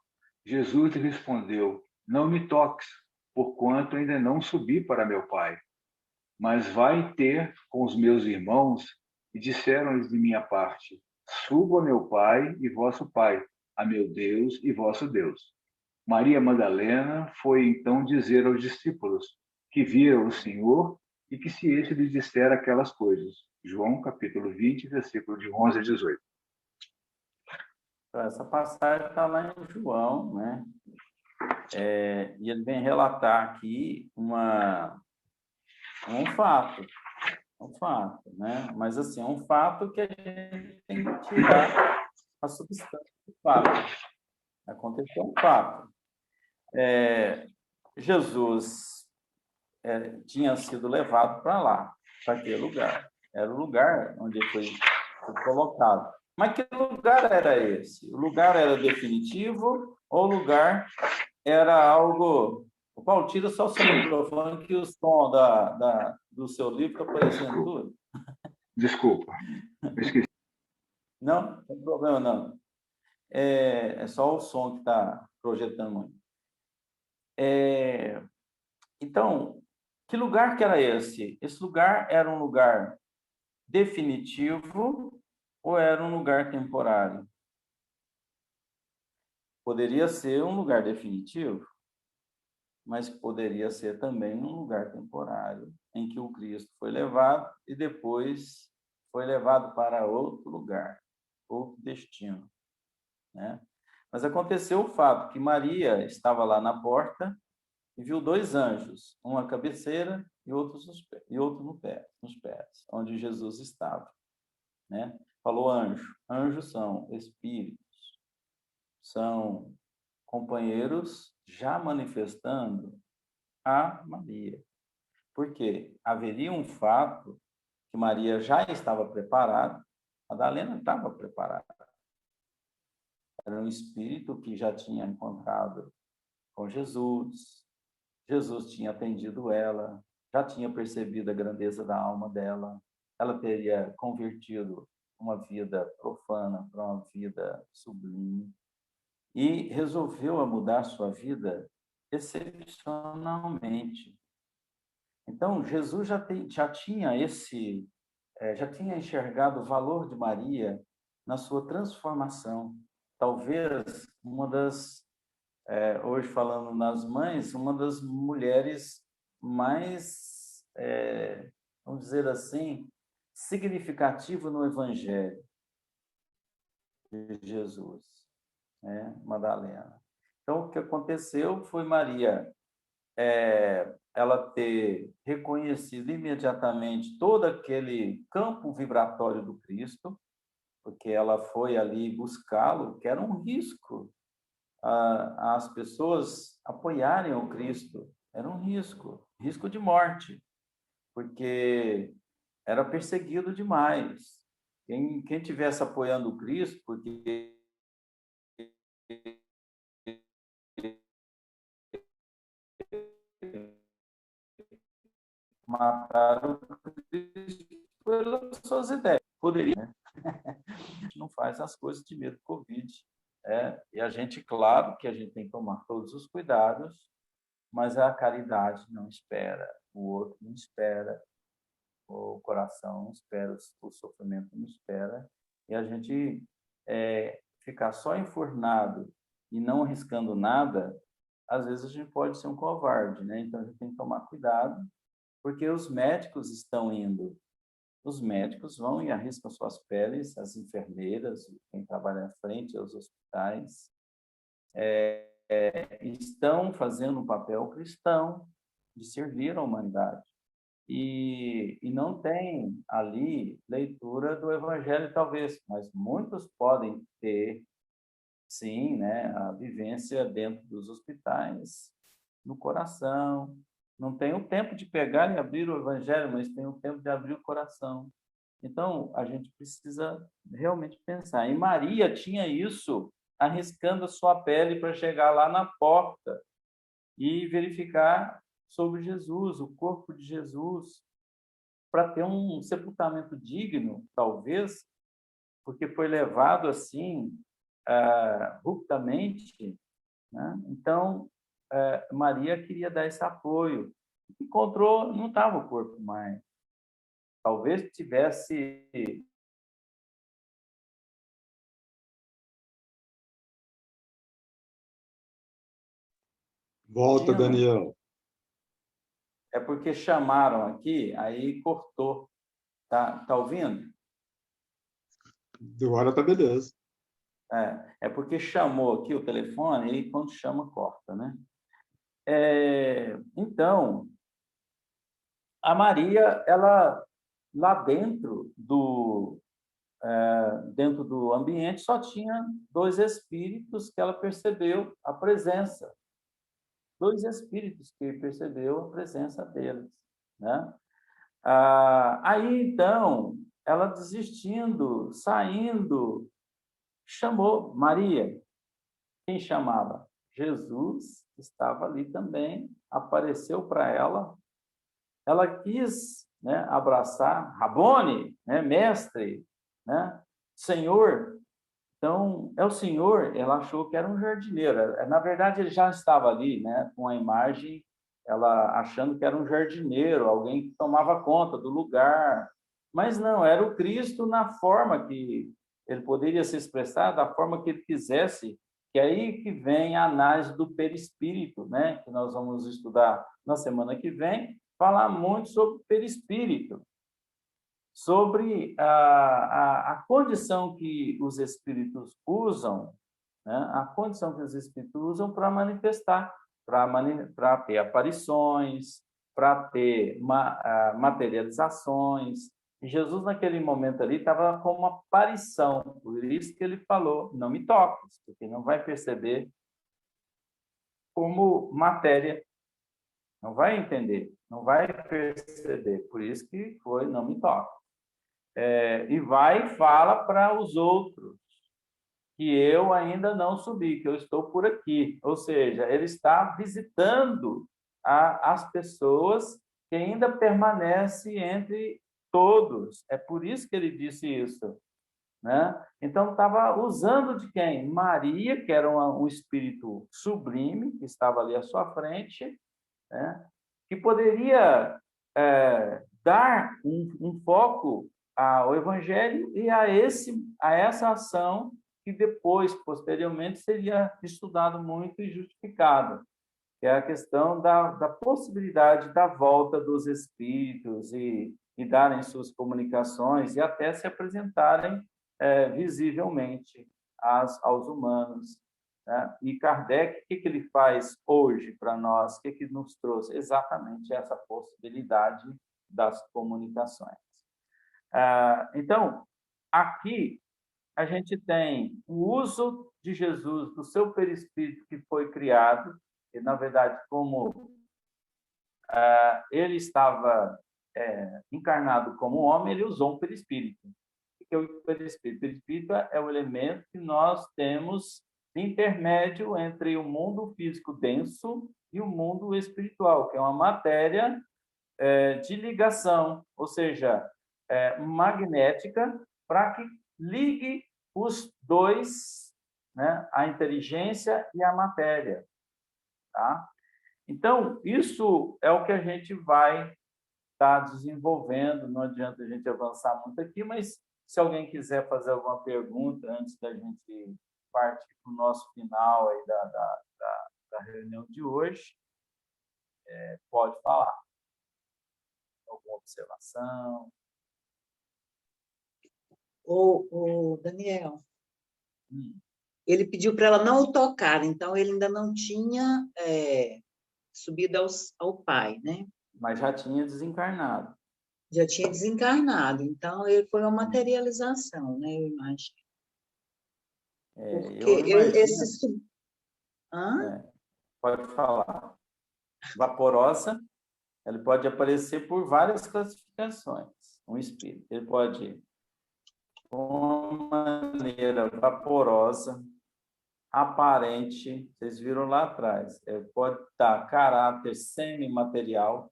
Jesus lhe respondeu: Não me toques, porquanto ainda não subi para meu Pai. Mas vai ter com os meus irmãos, e disseram-lhes de minha parte: Subo a meu Pai e vosso Pai, a meu Deus e vosso Deus. Maria Madalena foi então dizer aos discípulos que viram o Senhor e que se este lhes dissera aquelas coisas. João, capítulo 20, versículo de 11 a 18. Então, essa passagem está lá em João, né? E ele vem relatar aqui um fato, né? Mas, assim, é um fato que a gente tem que tirar a substância do fato. Aconteceu um fato. Jesus tinha sido levado para lá, para aquele lugar. Era o lugar onde ele foi colocado. Mas que lugar era esse? O lugar era definitivo ou o lugar era algo... O Paulo, tira só o seu microfone, que o som do seu livro está aparecendo tudo. Desculpa, esqueci. Não, não tem problema, não. É só o som que está projetando. Então, que lugar que era esse? Esse lugar era um lugar definitivo ou era um lugar temporário? Poderia ser um lugar definitivo, mas poderia ser também um lugar temporário, em que o Cristo foi levado e depois foi levado para outro lugar, outro destino, né? Mas aconteceu o fato que Maria estava lá na porta e viu 2 anjos, um à cabeceira e outro nos pés, onde Jesus estava, né? Falou anjo. Anjos são espíritos, são companheiros já manifestando a Maria. Porque haveria um fato que Maria já estava preparada, Madalena estava preparada. Era um espírito que já tinha encontrado com Jesus, Jesus tinha atendido ela, já tinha percebido a grandeza da alma dela, ela teria convertido uma vida profana para uma vida sublime e resolveu mudar sua vida excepcionalmente. Então, Jesus já tinha já tinha enxergado o valor de Maria na sua transformação. Talvez hoje falando nas mães, uma das mulheres mais, vamos dizer assim, significativa no Evangelho de Jesus, né? Madalena. Então, o que aconteceu foi Maria ela ter reconhecido imediatamente todo aquele campo vibratório do Cristo, porque ela foi ali buscá-lo, que era um risco as pessoas apoiarem o Cristo, era um risco de morte, porque era perseguido demais. Quem tivesse apoiando o Cristo, porque mataram o Cristo pelas suas ideias. Poderia, né? A gente não faz as coisas de medo do Covid. E a gente, claro que a gente tem que tomar todos os cuidados, mas a caridade não espera, o outro não espera, o coração não espera, o sofrimento não espera, e a gente ficar só enfurnado e não arriscando nada, às vezes a gente pode ser um covarde, né? Então a gente tem que tomar cuidado, porque os médicos estão indo. Os médicos vão e arriscam suas peles, as enfermeiras, quem trabalha à frente aos hospitais, estão fazendo um papel cristão de servir a humanidade. E não tem ali leitura do Evangelho, talvez, mas muitos podem ter, sim, né, a vivência dentro dos hospitais, no coração. Não tem o tempo de pegar e abrir o Evangelho, mas tem o tempo de abrir o coração. Então, a gente precisa realmente pensar. E Maria tinha isso, arriscando a sua pele para chegar lá na porta e verificar sobre Jesus, o corpo de Jesus, para ter um sepultamento digno, talvez, porque foi levado assim, abruptamente, né? Então, Maria queria dar esse apoio. Encontrou, não estava o corpo mais. Talvez tivesse Volta, Daniel. É porque chamaram aqui, aí cortou. Tá ouvindo? Agora tá beleza. É porque chamou aqui o telefone e quando chama, corta, né? Então, a Maria, ela lá dentro do ambiente só tinha 2 espíritos que ela percebeu a presença. 2 espíritos que percebeu a presença deles, né? Aí, então, ela desistindo, saindo, chamou Maria. Quem chamava? Jesus estava ali também, apareceu para ela. Ela quis, né, abraçar, Rabone, né, mestre, né, Senhor. Então, é o Senhor, ela achou que era um jardineiro. Na verdade, ele já estava ali, né, com a imagem, ela achando que era um jardineiro, alguém que tomava conta do lugar. Mas não, era o Cristo na forma que ele poderia se expressar, da forma que ele quisesse, que é aí que vem a análise do perispírito, né, que nós vamos estudar na semana que vem, falar muito sobre o perispírito, sobre a condição que os espíritos usam, né? A condição que os espíritos usam para manifestar, para ter aparições, para ter materializações. E Jesus, naquele momento ali, estava com uma aparição, por isso que ele falou, não me toques, porque não vai perceber como matéria, não vai entender, não vai perceber, por isso que foi, não me toque. E vai e fala para os outros que eu ainda não subi, que eu estou por aqui. Ou seja, ele está visitando as pessoas que ainda permanecem entre todos. É por isso que ele disse isso, né? Então, estava usando de quem? Maria, que era um espírito sublime, que estava ali à sua frente, né? Que poderia dar um foco ao Evangelho e a essa ação que depois, posteriormente, seria estudado muito e justificado, que é a questão da possibilidade da volta dos espíritos e darem suas comunicações e até se apresentarem visivelmente aos humanos. Né? E Kardec, o que ele faz hoje para nós? O que nos trouxe? Exatamente essa possibilidade das comunicações. Então, aqui a gente tem o uso de Jesus, do seu perispírito que foi criado, e, na verdade, como ele estava encarnado como homem, ele usou um perispírito. O que é o perispírito? O perispírito é o elemento que nós temos de intermédio entre o mundo físico denso e o mundo espiritual, que é uma matéria de ligação, ou seja, magnética, para que ligue os dois, né, a inteligência e a matéria. Tá? Então, isso é o que a gente vai estar desenvolvendo, não adianta a gente avançar muito aqui, mas se alguém quiser fazer alguma pergunta antes da gente partir para o nosso final aí da reunião de hoje, pode falar. Alguma observação? O Daniel, ele pediu para ela não o tocar, então ele ainda não tinha subido ao Pai, né? Mas já tinha desencarnado. Já tinha desencarnado, então ele foi uma materialização, né? Eu imagino. Porque Eu imagino... esse... pode falar. Vaporosa, ele pode aparecer por várias classificações. Um espírito, ele pode, de uma maneira vaporosa, aparente, vocês viram lá atrás, pode dar caráter semimaterial.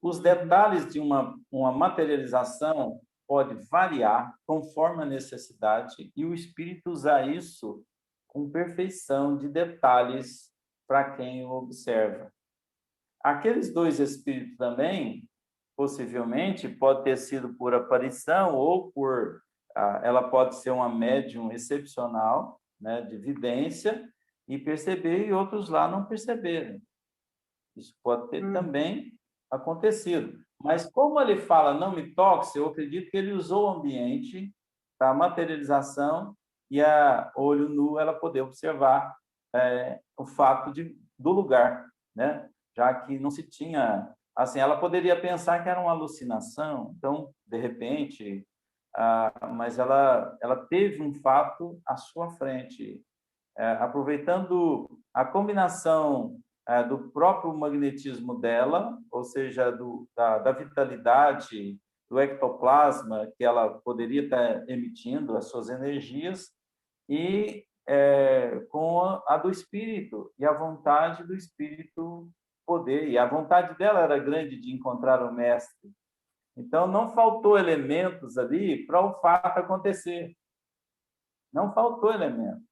Os detalhes de uma materialização pode variar conforme a necessidade e o espírito usar isso com perfeição de detalhes para quem o observa. Aqueles dois espíritos também, possivelmente, pode ter sido por aparição ou por... ela pode ser uma médium excepcional, né, de vidência, e perceber, e outros lá não perceberem. Isso pode ter também acontecido. Mas como ele fala, não me toque, eu acredito que ele usou o ambiente para a materialização e a olho nu ela poder observar o fato do lugar, né? Já que não se tinha... Assim, ela poderia pensar que era uma alucinação, então, de repente... mas ela teve um fato à sua frente, aproveitando a combinação do próprio magnetismo dela, ou seja, da vitalidade, do ectoplasma que ela poderia estar emitindo, as suas energias, e com a do espírito, e a vontade do espírito poder. E a vontade dela era grande de encontrar o mestre. Então, não faltou elementos ali para o fato acontecer. Não faltou elemento.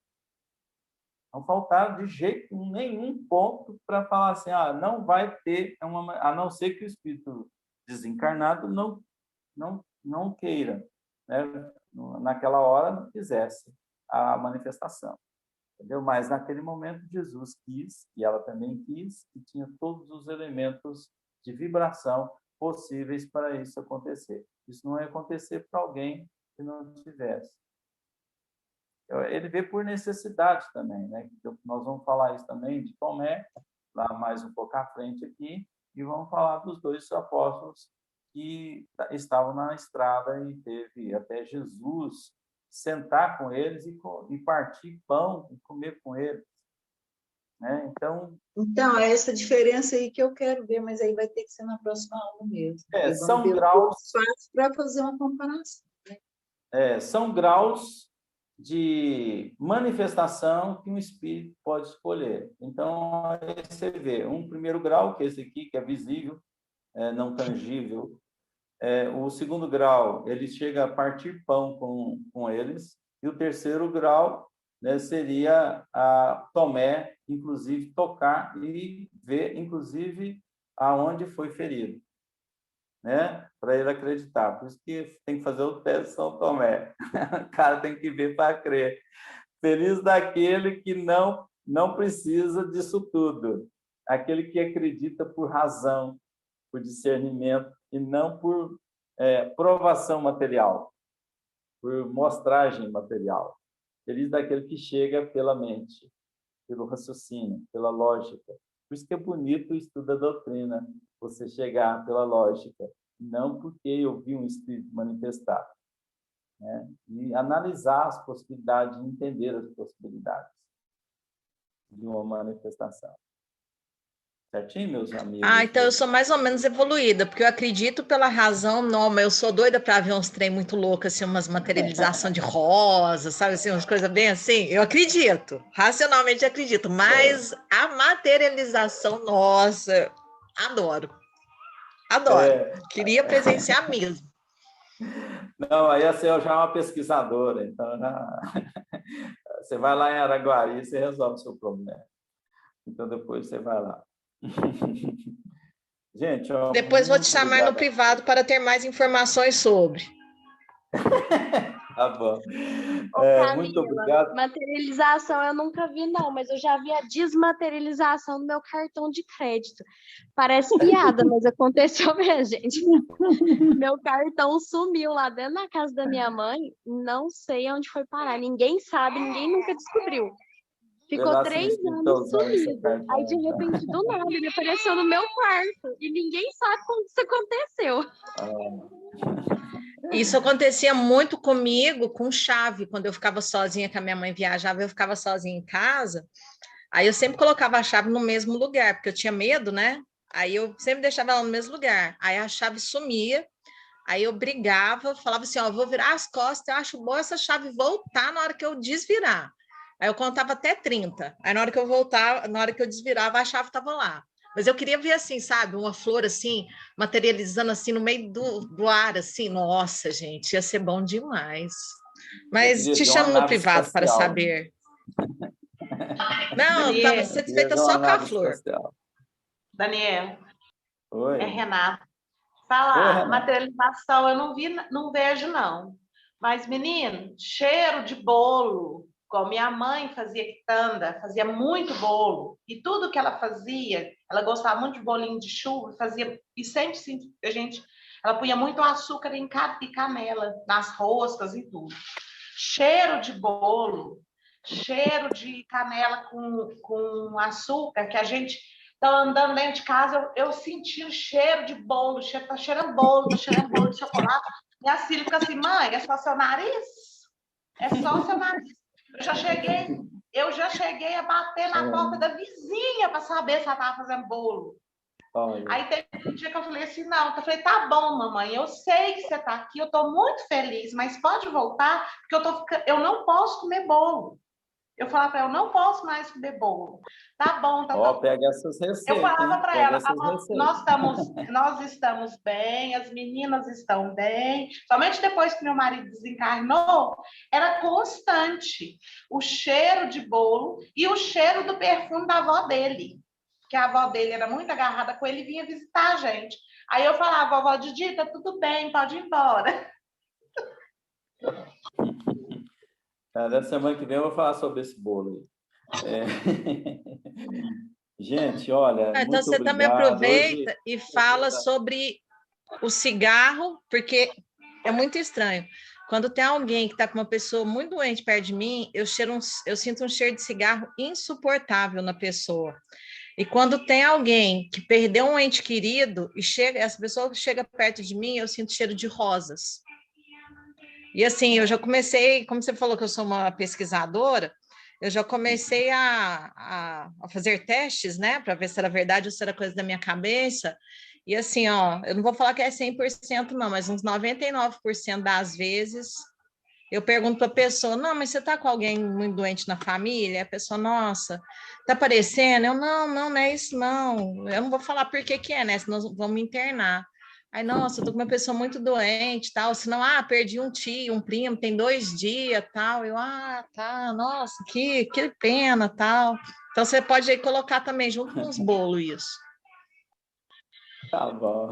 Não faltaram de jeito nenhum ponto para falar assim, não vai ter, a não ser que o espírito desencarnado não queira, né? Naquela hora não quisesse a manifestação. Entendeu? Mas naquele momento Jesus quis, e ela também quis, e tinha todos os elementos de vibração possíveis para isso acontecer. Isso não ia acontecer para alguém que não tivesse. Ele vê por necessidade também, né? Nós vamos falar isso também de Tomé, lá mais um pouco à frente aqui, e vamos falar dos dois apóstolos que estavam na estrada e teve até Jesus sentar com eles e partir pão e comer com eles. Né? Então, é essa diferença aí que eu quero ver, mas aí vai ter que ser na próxima aula mesmo. São graus... para fazer uma comparação. Né? São graus de manifestação que um espírito pode escolher. Então, aí você vê um primeiro grau, que é esse aqui, que é visível, não tangível. O segundo grau, ele chega a partir pão com eles. E o terceiro grau, né, seria a Tomé, inclusive, tocar e ver, inclusive, aonde foi ferido. né? Para ele acreditar. Por isso que tem que fazer o teste de São Tomé. O cara tem que ver para crer. Feliz daquele que não precisa disso tudo. Aquele que acredita por razão, por discernimento, e não por provação material, por mostragem material. Feliz daquele que chega pela mente, pelo raciocínio, pela lógica. Por isso que é bonito o estudo da doutrina, você chegar pela lógica, não porque eu vi um espírito manifestar, né? E analisar as possibilidades, entender as possibilidades de uma manifestação. Certinho, meus amigos? Ah, então eu sou mais ou menos evoluída, porque eu acredito pela razão, não, mas eu sou doida para ver uns trem muito loucos, assim, umas materialização de rosa, sabe, assim, umas coisas bem assim, eu acredito, racionalmente acredito, mas a materialização, nossa, adoro, queria presenciar mesmo. Não, aí você já é uma pesquisadora, então você vai lá em Araguari e você resolve o seu problema. Então, depois você vai lá. Gente, depois vou te chamar no privado para ter mais informações sobre. Tá bom. Muito obrigado. Materialização eu nunca vi, não, mas eu já vi a desmaterialização do meu cartão de crédito. Parece piada, mas aconteceu mesmo, gente. Meu cartão sumiu lá dentro da casa da minha mãe, não sei onde foi parar. Ninguém sabe, ninguém nunca descobriu. Ficou 3 anos sumido. Aí, de repente, do nada, ele apareceu no meu quarto. E ninguém sabe como isso aconteceu. Isso acontecia muito comigo com chave. Quando eu ficava sozinha, que a minha mãe viajava, eu ficava sozinha em casa. Aí eu sempre colocava a chave no mesmo lugar, porque eu tinha medo, né? Aí eu sempre deixava ela no mesmo lugar. Aí a chave sumia. Aí eu brigava, falava assim, ó, vou virar as costas, eu acho bom essa chave voltar na hora que eu desvirar. Aí eu contava até 30. Aí na hora que eu voltava, na hora que eu desvirava, a chave estava lá. Mas eu queria ver assim, sabe? Uma flor assim, materializando assim no meio do ar, assim. Nossa, gente, ia ser bom demais. Mas te chamo no privado para saber. Não, estava satisfeita só com a flor. Daniel. Oi. É Renato. Falar, materialização eu não vejo, não. Mas, menino, cheiro de bolo, como minha mãe fazia quitanda, fazia muito bolo, e tudo que ela fazia, ela gostava muito de bolinho de chuva, fazia, e sempre ela punha muito açúcar e canela nas roscas e tudo. Cheiro de bolo, cheiro de canela com açúcar, que a gente tá andando dentro de casa, eu senti o cheiro de bolo, tá cheirando bolo de chocolate. Minha filha fica assim, mãe, é só seu nariz? É só o seu nariz. Eu já cheguei a bater na porta da vizinha para saber se ela estava fazendo bolo. Aí teve um dia que eu falei assim, não, eu falei, tá bom, mamãe, eu sei que você está aqui, eu estou muito feliz, mas pode voltar, porque eu não posso comer bolo. Eu falava para ela, eu não posso mais comer bolo. Tá bom, tá. Pega essas receitas. Eu falava para ela, nós estamos bem, as meninas estão bem. Somente depois que meu marido desencarnou, era constante o cheiro de bolo e o cheiro do perfume da avó dele. Que a avó dele era muito agarrada com ele e vinha visitar a gente. Aí eu falava, vovó Didi, tá tudo bem, pode ir embora. Da semana que vem eu vou falar sobre esse bolo aí. Gente, olha, então você também aproveita e fala sobre o cigarro, porque é muito estranho. Quando tem alguém que está com uma pessoa muito doente perto de mim, eu sinto um cheiro de cigarro insuportável na pessoa. E quando tem alguém que perdeu um ente querido e essa pessoa chega perto de mim, eu sinto cheiro de rosas. E assim, eu já comecei, como você falou que eu sou uma pesquisadora, eu já comecei a fazer testes, né, para ver se era verdade ou se era coisa da minha cabeça. E assim, ó, eu não vou falar que é 100% não, mas uns 99% das vezes eu pergunto para a pessoa, não, mas você está com alguém muito doente na família? A pessoa, nossa, tá aparecendo? Eu, não é isso não. Eu não vou falar por que é, né, senão vão me internar. Aí, nossa, eu tô com uma pessoa muito doente, tal. Senão, perdi um tio, um primo, tem 2 dias, tal. Eu, tá, nossa, que pena, tal. Então, você pode aí colocar também junto com os bolos isso. Tá bom.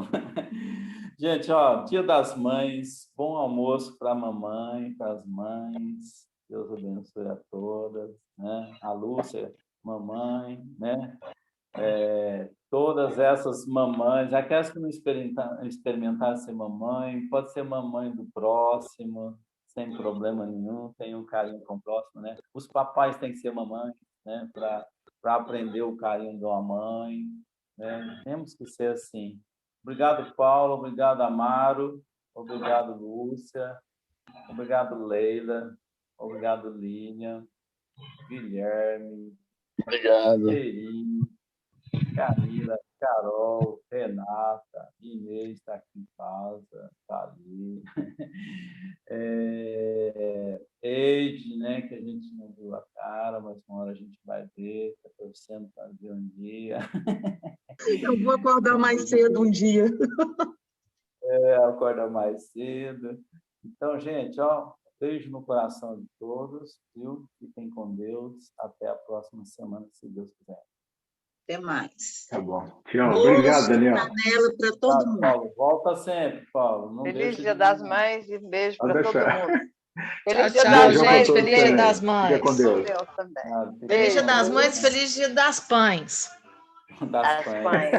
Gente, ó, Dia das Mães, bom almoço para a mamãe, para as mães. Deus abençoe a todas, né? A Lúcia, mamãe, né? Todas essas mamães, aquelas que não experimentaram ser mamãe, pode ser mamãe do próximo, sem problema nenhum, tem um carinho com o próximo, né? Os papais têm que ser mamães, né? Para aprender o carinho de uma mãe, né? Temos que ser assim. Obrigado, Paulo, obrigado, Amaro, obrigado, Lúcia, obrigado, Leila, obrigado, Lilian, Guilherme, Obrigado. Eri, Camila, Carol, Renata, Inês está aqui em casa, está ali. Eide, né, que a gente não viu a cara, mas uma hora a gente vai ver, está torcendo para ver um dia. Eu vou acordar mais cedo um dia. Acorda mais cedo. Então, gente, ó, beijo no coração de todos, viu? Fiquem com Deus. Até a próxima semana, se Deus quiser. Até mais. Tá bom. Tchau. Obrigado, Daniel. Panela para todo mundo. Paulo, volta sempre, Paulo. Não Feliz deixa Dia de das vir, não. Mães e beijo Pode para todo deixar. mundo. Tchau, Feliz Dia tchau, das Beijão pra Mães. todos gente. Feliz Dia também. das Fica Mães. com Deus. Deus também. Fica Feliz Dia com das Deus. Mães, feliz Dia das Pães. Das Das pães. Mães.